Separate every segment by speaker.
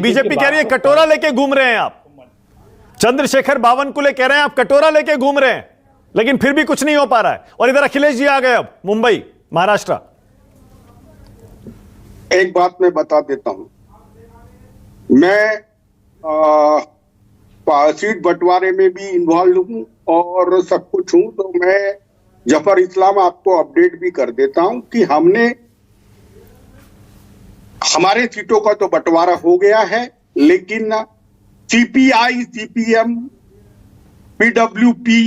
Speaker 1: BJP कह रही है कटोरा लेके घूम रहे हैं आप। चंद्रशेखर बावनकुले कह रहे हैं आप कटोरा लेके घूम रहे हैं, लेकिन फिर भी कुछ नहीं हो पा रहा है। और इधर अखिलेश जी आ गए अब मुंबई, महाराष्ट्र।
Speaker 2: एक बात मैं बता देता हूं, मैं सीट बंटवारे में भी इन्वॉल्व हूं और सब कुछ हूं, तो मैं जफर इस्लाम आपको अपडेट भी कर देता हूं कि हमारे सीटों का तो बंटवारा हो गया है, लेकिन सीपीआई, सीपीएम, पीडब्ल्यूपी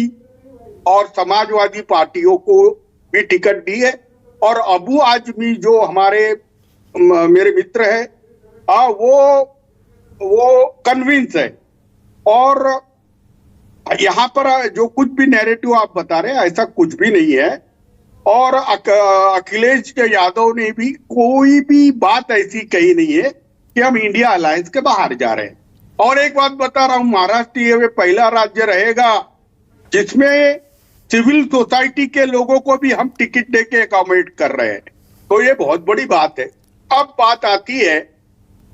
Speaker 2: और समाजवादी पार्टियों को भी टिकट दी है। और अबू आजमी जो मेरे मित्र है, वो कन्विंस है। और यहां पर जो कुछ भी नैरेटिव आप बता रहे हैं, ऐसा कुछ भी नहीं है। और अखिलेश यादव ने भी कोई भी बात ऐसी कही नहीं है कि हम इंडिया अलायंस के बाहर जा रहे हैं। और एक बात बता रहा हूं, महाराष्ट्र ये पहला राज्य रहेगा जिसमें सिविल सोसाइटी के लोगों को भी हम टिकट देके अकोमोडेट कर रहे हैं, तो ये बहुत बड़ी बात है। अब बात आती है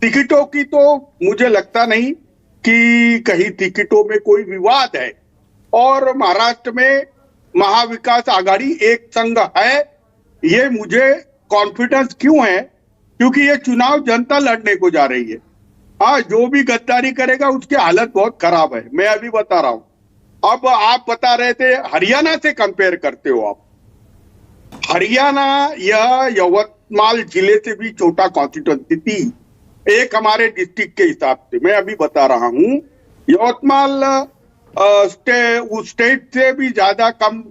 Speaker 2: टिकटों की, तो मुझे लगता नहीं कि कहीं टिकटों में कोई विवाद है। और महाराष्ट्र में महाविकास आघाड़ी एक संघ है, ये मुझे कॉन्फिडेंस क्यों है, क्योंकि ये चुनाव जनता लड़ने को जा रही है। हाँ, जो भी गद्दारी करेगा उसकी हालत बहुत खराब है, मैं अभी बता रहा हूं। अब आप बता रहे थे हरियाणा से कंपेयर करते हो आप। हरियाणा यह यवतमाल जिले से भी छोटा कॉन्स्टिट्यूंसी थी, एक हमारे डिस्ट्रिक्ट के हिसाब से। मैं अभी बता रहा हूं, यवतमाल उस स्टेट से भी ज्यादा कम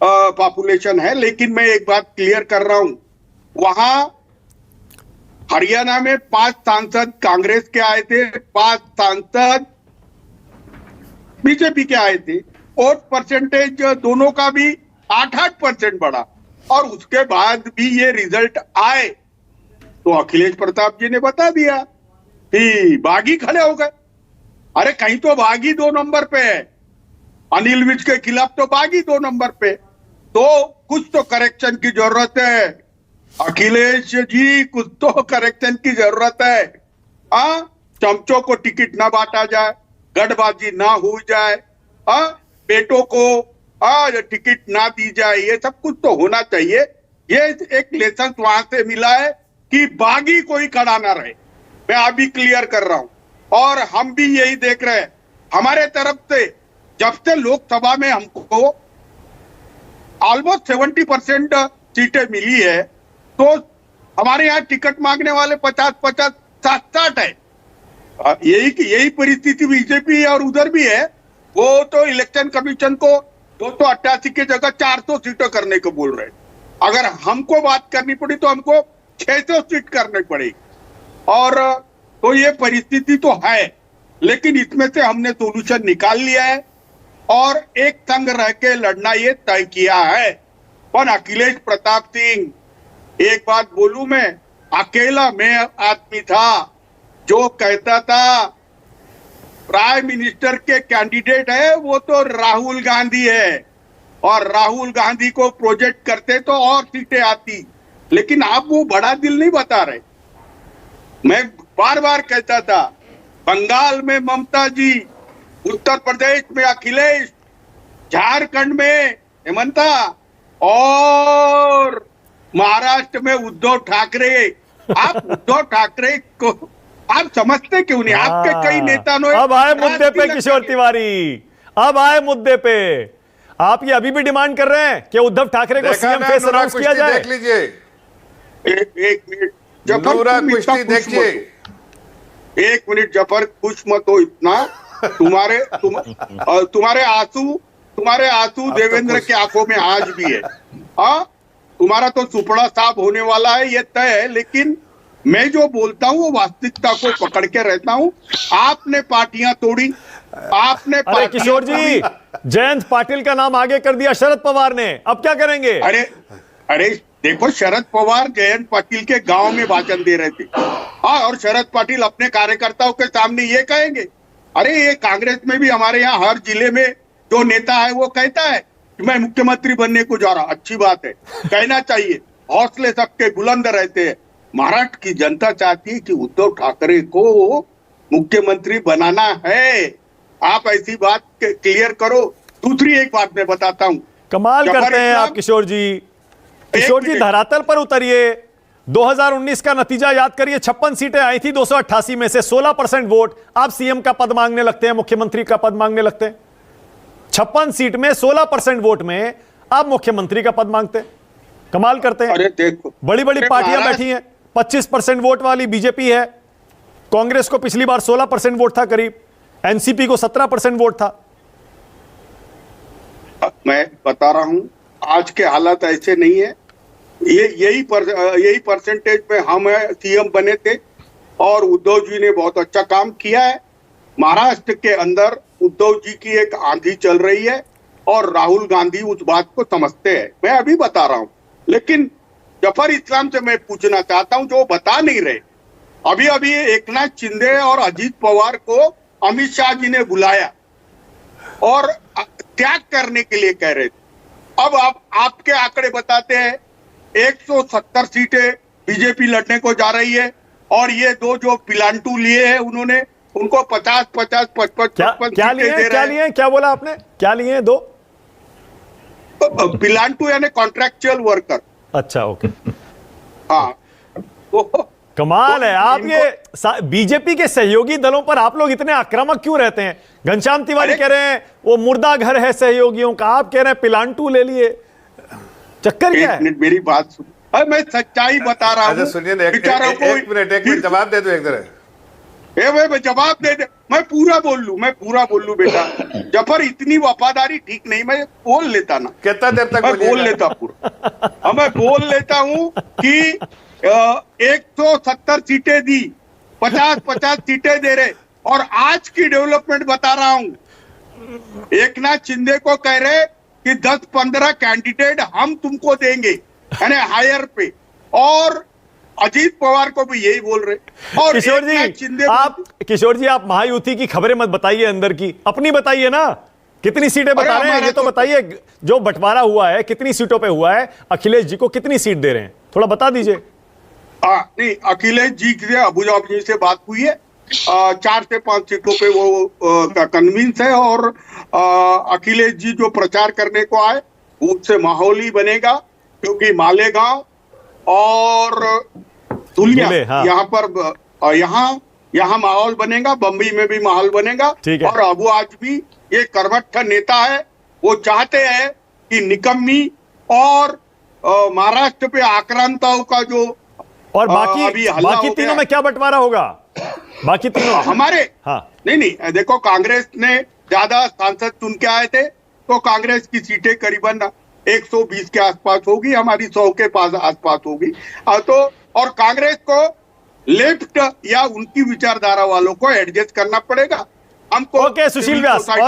Speaker 2: पॉपुलेशन है। लेकिन मैं एक बात क्लियर कर रहा हूं, वहां हरियाणा में 5 सांसद कांग्रेस के आए थे, 5 सांसद बीजेपी के आए थे, और परसेंटेज दोनों का भी 8-8% बढ़ा। और उसके बाद भी ये रिजल्ट आए तो अखिलेश प्रताप जी ने बता दिया कि बागी खड़े हो गए। अरे कहीं तो बागी 2 नंबर पे है, अनिल विज के खिलाफ तो बागी 2 नंबर पे। तो कुछ तो करेक्शन की जरूरत है अखिलेश जी, कुछ तो करेक्शन की जरूरत है। चमचों को टिकट ना बांटा जाए, गठबाजी ना हो जाए, बेटों को टिकट ना दी जाए, ये सब कुछ तो होना चाहिए। ये एक लेसन वहां से मिला है कि बागी कोई खड़ा ना रहे। मैं अभी क्लियर कर रहा हूं, और हम भी यही देख रहे हैं। हमारे तरफ से जब से लोकसभा में हमको ऑलमोस्ट 70% सीटें मिली है, तो हमारे यहाँ टिकट मांगने वाले 50-50, 60-60 है। यही परिस्थिति बीजेपी और उधर भी है। वो तो इलेक्शन कमीशन को 288 की जगह 400 सीटें करने को बोल रहे हैं। अगर हमको बात करनी पड़ी तो हमको 600 सीट करनी पड़ेगी। और तो ये परिस्थिति तो है, लेकिन इसमें से हमने सोल्यूशन निकाल लिया है और एक संग रह के लड़ना ये तय किया है। पर अखिलेश प्रताप सिंह, एक बात बोलूं, मैं अकेला मैं आदमी था जो कहता था प्राइम मिनिस्टर के कैंडिडेट है वो तो राहुल गांधी है, और राहुल गांधी को प्रोजेक्ट करते तो और सीटें आती। लेकिन आप वो बड़ा दिल नहीं बता रहे। मैं बार बार कहता था, बंगाल में ममता जी, उत्तर प्रदेश में अखिलेश, झारखंड में हेमंता, और महाराष्ट्र में उद्धव ठाकरे। आप उद्धव ठाकरे को आप समझते क्यों नहीं? आपके कई नेता ने
Speaker 1: अब आए मुद्दे पे किशोर तिवारी, अब आए मुद्दे पे। आप ये अभी भी डिमांड कर रहे हैं कि उद्धव ठाकरे को सीएम फेस अनाउंस किया जाए?
Speaker 3: देख लीजिए,
Speaker 2: एक मिनट जफर,
Speaker 3: देखिए,
Speaker 2: एक मिनट जफर, खुश मत हो इतना। तुम्हारे आंसू देवेंद्र की आंखों में आज भी है। तुम्हारा तो सुपड़ा साफ होने वाला है, ये तय है। लेकिन मैं जो बोलता हूँ वो वास्तविकता को पकड़ के रहता हूँ। आपने पार्टियां तोड़ी, आपने
Speaker 1: अरे किशोर जी, जयंत पाटिल का नाम आगे कर दिया शरद पवार ने, अब क्या करेंगे?
Speaker 2: अरे देखो, शरद पवार जयंत पाटिल के गांव में भाषण दे रहे थे। और शरद पाटिल अपने कार्यकर्ताओं के सामने ये कहेंगे? अरे ये कांग्रेस में भी हमारे यहाँ हर जिले में जो नेता है वो कहता है कि मैं मुख्यमंत्री बनने को जा रहा। अच्छी बात है, कहना चाहिए, हौसले सबके बुलंद रहते हैं। महाराष्ट्र की जनता चाहती है कि उद्धव ठाकरे को मुख्यमंत्री बनाना है। आप ऐसी बात क्लियर करो। दूसरी एक बात मैं बताता हूं।
Speaker 1: कमाल
Speaker 2: जफर
Speaker 1: करते हैं
Speaker 2: इस्लाम-
Speaker 1: आप किशोर जी। किशोर जी
Speaker 2: मिनट।
Speaker 1: धरातल पर उतरिए। 2019 का नतीजा याद करिए, 56 सीटें आई थी 288 में से, 16% वोट। आप सीएम का पद मांगने लगते हैं, मुख्यमंत्री का पद मांगने लगते हैं। 56 सीट में 16% वोट में आप मुख्यमंत्री का पद मांगते हैं। कमाल करते हैं।
Speaker 2: अरे देखो,
Speaker 1: बड़ी बड़ी
Speaker 2: अरे
Speaker 1: पार्टियां
Speaker 2: महाराज-
Speaker 1: बैठी हैं। 25% वोट वाली बीजेपी है, कांग्रेस को पिछली बार 16% वोट था करीब, एनसीपी को 17% वोट था।
Speaker 2: मैं बता रहा हूं, आज के हालात ऐसे नहीं है। यही परसेंटेज में हम सीएम बने थे और उद्धव जी ने बहुत अच्छा काम किया है। महाराष्ट्र के अंदर उद्धव जी की एक आंधी चल रही है और राहुल गांधी उस बात को समझते हैं। मैं अभी बता रहा हूं, लेकिन जफर इस्लाम से मैं पूछना चाहता हूं, जो बता नहीं रहे। अभी अभी एकनाथ शिंदे और अजीत पवार को अमित शाह जी ने बुलाया और त्याग करने के लिए कह रहे थे। अब आपके आंकड़े बताते हैं 170 सीटें बीजेपी लड़ने को जा रही है और ये दो जो पिलांटू लिए हैं उन्होंने उनको 50, 50, 55
Speaker 1: क्या लिए
Speaker 2: सीटें दे
Speaker 1: क्या
Speaker 2: रहे
Speaker 1: लिए क्या बोला आपने? क्या लिए दो?
Speaker 2: हैं। पिलांटू यानी कॉन्ट्रैक्चुअल वर्कर।
Speaker 1: अच्छा, ओके।
Speaker 2: हाँ, तो
Speaker 1: कमाल है। आप
Speaker 2: इनको-
Speaker 1: ये बीजेपी के सहयोगी दलों पर आप लोग इतने आक्रामक क्यों रहते हैं? घनश्याम तिवारी
Speaker 2: अरे-
Speaker 1: कह रहे हैं वो मुर्दा घर है सहयोगियों का, आप कह रहे हैं पिलांटू ले लिए। चक्कर क्या
Speaker 2: एक
Speaker 1: है?
Speaker 2: मिनट मेरी बात सुन। अरे मैं सच्चाई बता रहा हूँ।
Speaker 3: अच्छा सुनिए ना, एक
Speaker 2: बेचारों
Speaker 3: मिनट जवाब दे दो एक जरा।
Speaker 2: मैं जवाब दे दे। मैं पूरा बोल लूं बेटा। जफर इतनी वफादारी ठीक नहीं, मैं बोल लेता ना।
Speaker 3: कितना देर तक
Speaker 2: मैं
Speaker 3: बोलिएगा?
Speaker 2: बोल लेता पूरा। मैं बोल लेता हूं कि 170 सीटें दी, 50 सीटें दे रहे और आज की डेवलपमेंट बता रहा हूं। एकनाथ शिंदे को कह रहे कि 10-15 कैंडिडेट हम तुमको देंगे, यानी हायर पे, और अजीत पवार को भी यही बोल रहे। और
Speaker 1: किशोर
Speaker 2: एकनाथ
Speaker 1: जी
Speaker 2: शिंदे
Speaker 1: किशोर जी आप महायुति की खबरें मत बताइए, अंदर की अपनी बताइए ना। कितनी सीटें बता रहे हैं ये तो बताइए। जो बंटवारा हुआ है कितनी सीटों पे हुआ है, अखिलेश जी को कितनी सीट दे रहे हैं, थोड़ा बता दीजिए।
Speaker 2: नहीं, अखिलेश जी से अबुजाब जी से बात हुई है। 4 से 5 सीटों पे वो कन्विंस है और अखिलेश जी जो प्रचार करने को आए उससे माहौल ही बनेगा, क्योंकि मालेगांव और धुलिया
Speaker 1: हाँ।
Speaker 2: यहाँ पर यहाँ माहौल बनेगा, बम्बई में भी माहौल बनेगा।
Speaker 1: ठीक है।
Speaker 2: और अबू आज भी ये कर्मठ नेता है, वो चाहते हैं कि निकम्मी और महाराष्ट्र पे आक्रांताओं का जो
Speaker 1: और
Speaker 2: अभी
Speaker 1: बाकी
Speaker 2: हल्ला
Speaker 1: बाकी
Speaker 2: हो
Speaker 1: तीनों
Speaker 2: गया।
Speaker 1: में क्या बंटवारा होगा? बाकी तीनों
Speaker 2: हमारे
Speaker 1: हाँ
Speaker 2: नहीं, देखो कांग्रेस ने ज्यादा सांसद चुन के आए थे, तो कांग्रेस की सीटें करीबन 120 के आसपास होगी, हमारी 100 के पास आसपास होगी। तो और कांग्रेस को लेफ्ट या उनकी विचारधारा वालों को एडजस्ट करना पड़ेगा हमको।
Speaker 1: ओके, सुशील
Speaker 2: सिविल
Speaker 1: व्यास
Speaker 2: सोसाइटी